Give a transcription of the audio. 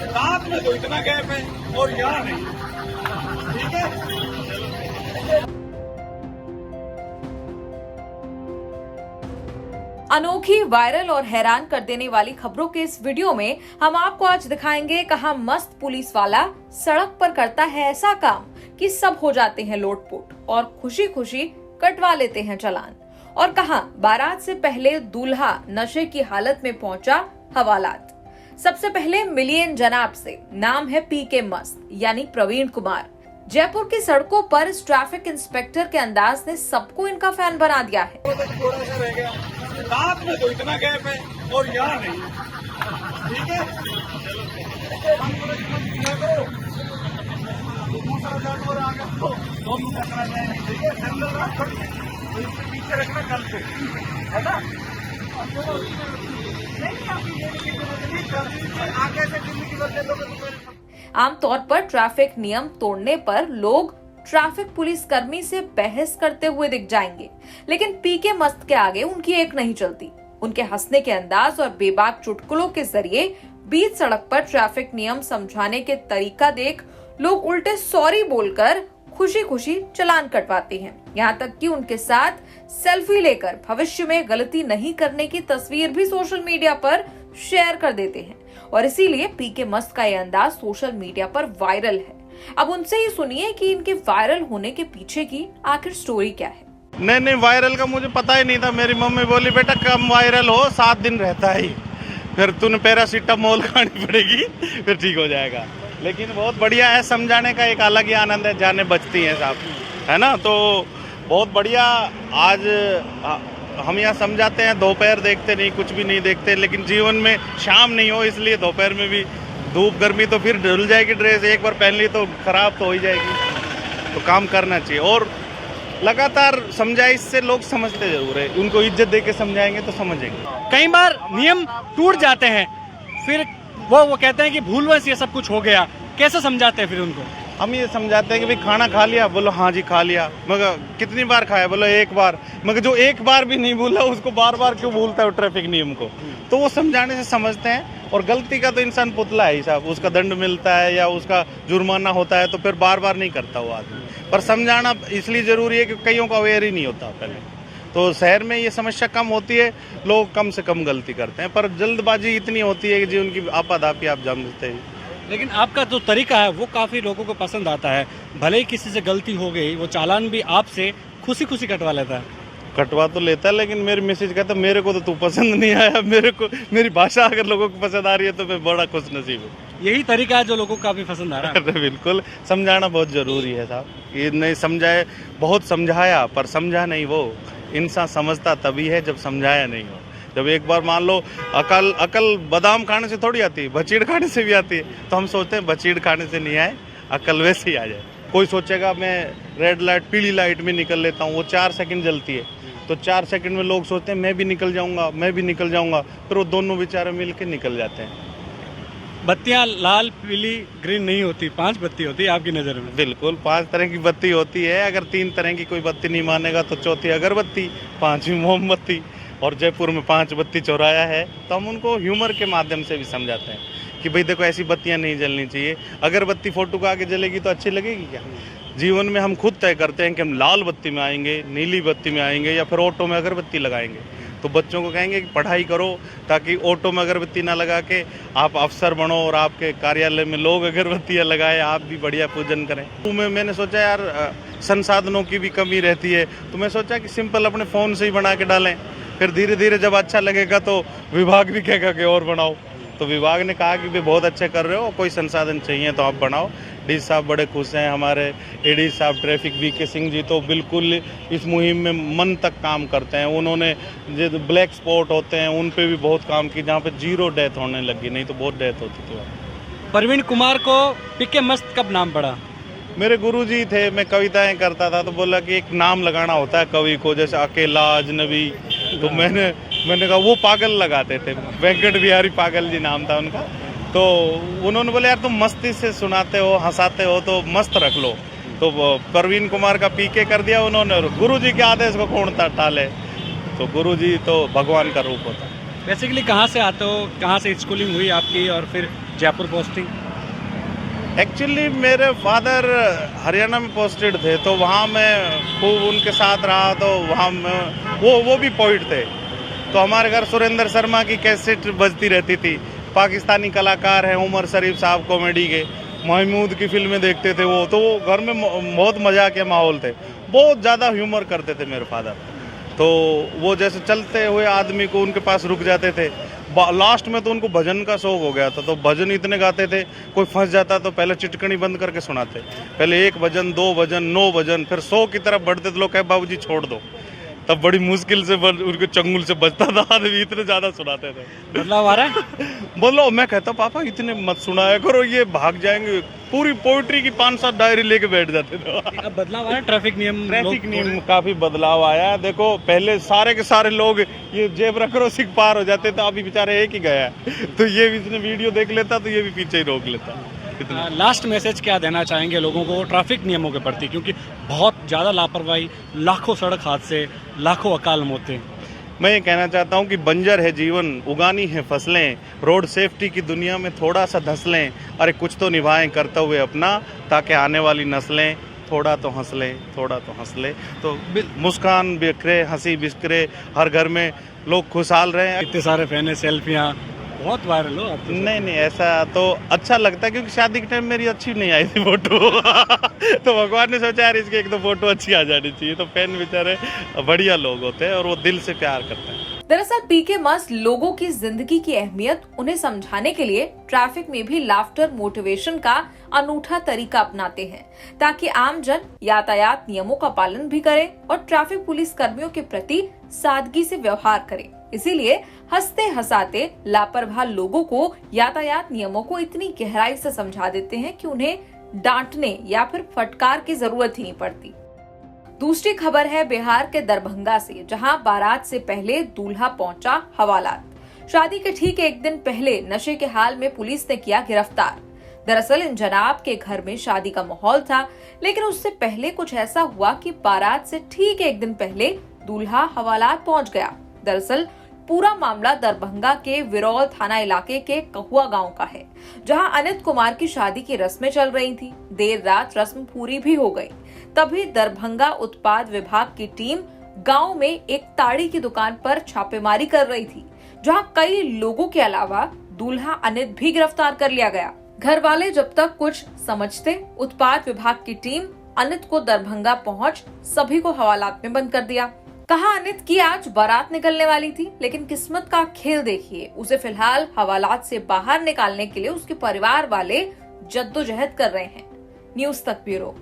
साथ में तो इतना गैप है और यहाँ नहीं। ठीक है। अनोखी, वायरल और हैरान कर देने वाली खबरों के इस वीडियो में हम आपको आज दिखाएंगे कहां मस्त पुलिस वाला सड़क पर करता है ऐसा काम कि सब हो जाते हैं लोटपोट और खुशी खुशी कटवा लेते हैं चालान, और कहां बारात से पहले दूल्हा नशे की हालत में पहुंचा हवालात। सबसे पहले मिलियन जनाब से, नाम है पीके मस्त यानी प्रवीण कुमार। जयपुर की सड़कों पर इस ट्रैफिक इंस्पेक्टर के अंदाज ने सबको इनका फैन बना दिया है। थोड़ा सा रह गया, साथ में तो इतना गैप है और यहाँ नहीं। ठीक है। पीछे रखना कल से, है ना? आगे से दिल्ली की बदले आमतौर पर ट्रैफिक नियम तोड़ने पर लोग ट्रैफिक पुलिस कर्मी से बहस करते हुए दिख जाएंगे, लेकिन पीके मस्त के आगे उनकी एक नहीं चलती। उनके हंसने के अंदाज और बेबाक चुटकुलों के जरिए बीच सड़क पर ट्रैफिक नियम समझाने के तरीका देख लोग उल्टे सॉरी बोलकर खुशी खुशी चालान कटवाते हैं। यहाँ तक कि उनके साथ सेल्फी लेकर भविष्य में गलती नहीं करने की तस्वीर भी सोशल मीडिया पर शेयर कर देते हैं, और इसीलिए पीके मस्त का यह अंदाज सोशल मीडिया पर वायरल है। अब उनसे ही सुनिए कि इनके वायरल होने के पीछे की आखिर स्टोरी क्या है। नहीं, वायरल का मुझे पता ही नहीं था। मेरी मम्मी बोली बेटा कम वायरल हो, 7 दिन रहता है, फिर तूने पैरासीटामोल खानी पड़ेगी, फिर ठीक हो जाएगा। लेकिन बहुत बढ़िया है, समझाने का एक अलग ही आनंद है, जाने बचती हैं साहब, है ना? तो बहुत बढ़िया। आज हम यहाँ समझाते हैं, दोपहर देखते नहीं, कुछ भी नहीं देखते, लेकिन जीवन में शाम नहीं हो, इसलिए दोपहर में भी धूप गर्मी तो फिर धुल जाएगी ड्रेस, एक बार पहन ली तो खराब तो हो ही जाएगी। तो काम करना चाहिए और लगातार समझाए, इससे लोग समझते जरूर है। उनको इज्जत दे के समझाएंगे तो समझेंगे। कई बार नियम टूट जाते हैं, फिर वो कहते हैं कि भूलवश ये सब कुछ हो गया, कैसे समझाते हैं फिर उनको? हम ये समझाते हैं कि भाई खाना खा लिया, बोलो हाँ जी खा लिया। मगर कितनी बार खाया, बोलो एक बार। मगर जो एक बार भी नहीं भूला उसको बार बार क्यों भूलता है ट्रैफिक नियम को? तो वो समझाने से समझते हैं। और गलती का तो इंसान पुतला है साहब, उसका दंड मिलता है या उसका जुर्माना होता है तो फिर बार बार नहीं करता वो आदमी। पर समझाना इसलिए जरूरी है कि कईयों का अवेयर ही नहीं होता पहले। तो शहर में ये समस्या कम होती है, लोग कम से कम गलती करते हैं, पर जल्दबाजी इतनी होती है कि जी उनकी आपाधापी आप जानते हैं। लेकिन आपका जो तरीका है वो काफ़ी लोगों को पसंद आता है। भले ही किसी से गलती हो गई, वो चालान भी आपसे खुशी खुशी कटवा लेता है। कटवा तो लेता है, लेकिन मेरी मैसेज कहता है मेरे को तो तू पसंद नहीं आया, मेरे को मेरी भाषा अगर लोगों को पसंद आ रही है तो मैं बड़ा खुश नसीब हूँ। यही तरीका है जो लोगों को काफ़ी पसंद आ रहा है। बिल्कुल, समझाना बहुत जरूरी है साहब। ये नहीं समझाए, बहुत समझाया पर समझा नहीं। वो इंसान समझता तभी है जब समझाया नहीं हो। जब एक बार मान लो अकल बादाम खाने से थोड़ी आती है, बचीड़ खाने से भी आती है। तो हम सोचते हैं बचीड़ खाने से नहीं आए, अकल वैसे ही आ जाए। कोई सोचेगा मैं रेड लाइट पीली लाइट में निकल लेता हूँ, वो 4 सेकंड जलती है, तो 4 सेकंड में लोग सोचते हैं मैं भी निकल जाऊंगा, मैं भी निकल जाऊंगा, फिर वो दोनों बेचारे मिल के निकल जाते हैं। बत्तियां लाल, पीली, ग्रीन नहीं होती, 5 बत्ती होती है आपकी नज़र में? बिल्कुल, 5 तरह की बत्ती होती है। अगर 3 तरह की कोई बत्ती नहीं मानेगा तो चौथी अगरबत्ती, 5वीं मोमबत्ती, और जयपुर में 5 बत्ती चौराया है। तो हम उनको ह्यूमर के माध्यम से भी समझाते हैं कि भाई देखो ऐसी बत्तियां नहीं जलनी चाहिए। अगरबत्ती फोटो का आगे जलेगी तो अच्छी लगेगी क्या? जीवन में हम खुद तय करते हैं कि हम लाल बत्ती में आएंगे, नीली बत्ती में आएंगे, या फिर ऑटो में अगरबत्ती लगाएंगे। तो बच्चों को कहेंगे कि पढ़ाई करो ताकि ऑटो में अगरबत्ती ना लगा के आप अफसर बनो और आपके कार्यालय में लोग अगरबत्तियाँ लगाए, आप भी बढ़िया पूजन करें। तो मैंने सोचा यार संसाधनों की भी कमी रहती है, तो मैं सोचा कि सिंपल अपने फ़ोन से ही बना के डालें, फिर धीरे धीरे जब अच्छा लगेगा तो विभाग भी कहेगा कि और बनाओ। तो विभाग ने कहा कि भाई बहुत अच्छे कर रहे हो, कोई संसाधन चाहिए तो आप बनाओ। डी साहब बड़े खुश हैं, हमारे एडी साहब ट्रैफिक वीके सिंह जी तो बिल्कुल इस मुहिम में मन तक काम करते हैं। उन्होंने जो ब्लैक स्पॉट होते हैं उन पे भी बहुत काम की, जहाँ पे 0 डेथ होने लगी, नहीं तो बहुत डेथ होती थी। प्रवीण कुमार को पीके मस्त कब नाम पड़ा? मेरे गुरुजी थे, मैं कविताएं करता था तो बोला कि एक नाम लगाना होता है कवि को, जैसे अकेला, अजनबी। तो मैंने कहा वो पागल लगाते थे, वेंकट बिहारी पागल जी नाम था उनका। तो उन्होंने बोले यार तुम मस्ती से सुनाते हो, हंसाते हो, तो मस्त रख लो। तो प्रवीण कुमार का पीके कर दिया उन्होंने, और गुरुजी के आदेश को कौन टाले। तो गुरुजी तो भगवान का रूप होता है। बेसिकली कहाँ से आते हो, कहाँ से स्कूलिंग हुई आपकी और फिर जयपुर पोस्टिंग? एक्चुअली मेरे फादर हरियाणा में पोस्टेड थे, तो वहाँ मैं खूब उनके साथ रहा, तो वहाँ मैं वो भी पोइट थे। तो हमारे घर सुरेंद्र शर्मा की कैसेट बजती रहती थी। पाकिस्तानी कलाकार हैं उमर शरीफ साहब कॉमेडी के, महमूद की फिल्में देखते थे वो। तो वो घर में बहुत मजाक के माहौल थे, बहुत ज़्यादा ह्यूमर करते थे मेरे फादर। तो वो जैसे चलते हुए आदमी को उनके पास रुक जाते थे। लास्ट में तो उनको भजन का शौक हो गया था, तो भजन इतने गाते थे, कोई फंस जाता तो पहले चिटकनी बंद करके सुनाते। पहले 1 भजन, 2 भजन, 9 भजन, फिर 100 की तरफ बढ़ते थे। लोग कहे बाबूजी छोड़ दो, तब बड़ी मुश्किल से उनके चंगुल से बचता था आदमी, इतने ज़्यादा सुनाते थे। बदलाव आ रहा है? बोलो, मैं कहता पापा इतने मत सुनाया करो, ये भाग जाएंगे। पूरी पोइट्री की 5-7 डायरी लेके बैठ जाते थे। अब बदलाव आया, ट्रैफिक नियम काफी बदलाव आया। देखो पहले सारे के सारे लोग ये जेब रख रो सिख पार हो जाते थे, अभी बेचारे एक ही गया तो ये इसने वीडियो देख लेता तो ये भी पीछे ही रोक लेता। लास्ट मैसेज क्या देना चाहेंगे लोगों को ट्रैफिक नियमों के प्रति, क्योंकि बहुत ज़्यादा लापरवाही, लाखों सड़क हादसे, लाखों अकाल मौतें। मैं ये कहना चाहता हूँ कि बंजर है जीवन, उगानी है फसलें, रोड सेफ्टी की दुनिया में थोड़ा सा धंस लें। अरे कुछ तो निभाएं करते हुए अपना, ताकि आने वाली नस्लें थोड़ा तो हंस ले, थोड़ा तो हंस ले। तो मुस्कान बिखरे, हंसी बिखरे, हर घर में लोग खुशहाल रहे। इतने सारे फैन है, सेल्फियाँ बहुत वायरल हो आप तो। नहीं, ऐसा तो अच्छा लगता है, क्योंकि शादी के टाइम मेरी अच्छी नहीं आई थी फोटो तो भगवान ने सोचा यार इसकी एक तो फोटो अच्छी आ जानी चाहिए। तो फैन बेचारे बढ़िया लोग होते हैं और वो दिल से प्यार करते हैं। दरअसल पीके मस्त लोगों की जिंदगी की अहमियत उन्हें समझाने के लिए ट्रैफिक में भी लाफ्टर मोटिवेशन का अनूठा तरीका अपनाते हैं, ताकि आम जन यातायात नियमों का पालन भी करे और ट्रैफिक पुलिस कर्मियों के प्रति सादगी से व्यवहार करे। इसीलिए हंसते हंसाते लापरवाह लोगों को यातायात नियमों को इतनी गहराई से समझा देते हैं कि उन्हें डांटने या फिर फटकार की जरूरत ही नहीं पड़ती। दूसरी खबर है बिहार के दरभंगा से, जहां बारात से पहले दूल्हा पहुंचा हवालात। शादी के ठीक एक दिन पहले नशे के हाल में पुलिस ने किया गिरफ्तार। दरअसल इन जनाब के घर में शादी का माहौल था, लेकिन उससे पहले कुछ ऐसा हुआ कि बारात से ठीक एक दिन पहले दूल्हा हवालात पहुंच गया। दरअसल पूरा मामला दरभंगा के विरौल थाना इलाके के कहुआ गांव का है, जहां अनित कुमार की शादी की रस्में चल रही थी। देर रात रस्म पूरी भी हो गई, तभी दरभंगा उत्पाद विभाग की टीम गांव में एक ताड़ी की दुकान पर छापेमारी कर रही थी, जहां कई लोगों के अलावा दूल्हा अनित भी गिरफ्तार कर लिया गया। घर वाले जब तक कुछ समझते, उत्पाद विभाग की टीम अनित को दरभंगा पहुंच सभी को हवालात में बंद कर दिया। कहा अनित की आज बारात निकलने वाली थी, लेकिन किस्मत का खेल देखिए, उसे फिलहाल हवालात से बाहर निकालने के लिए उसके परिवार वाले जद्दोजहद कर रहे हैं। न्यूज़ तक ब्यूरो।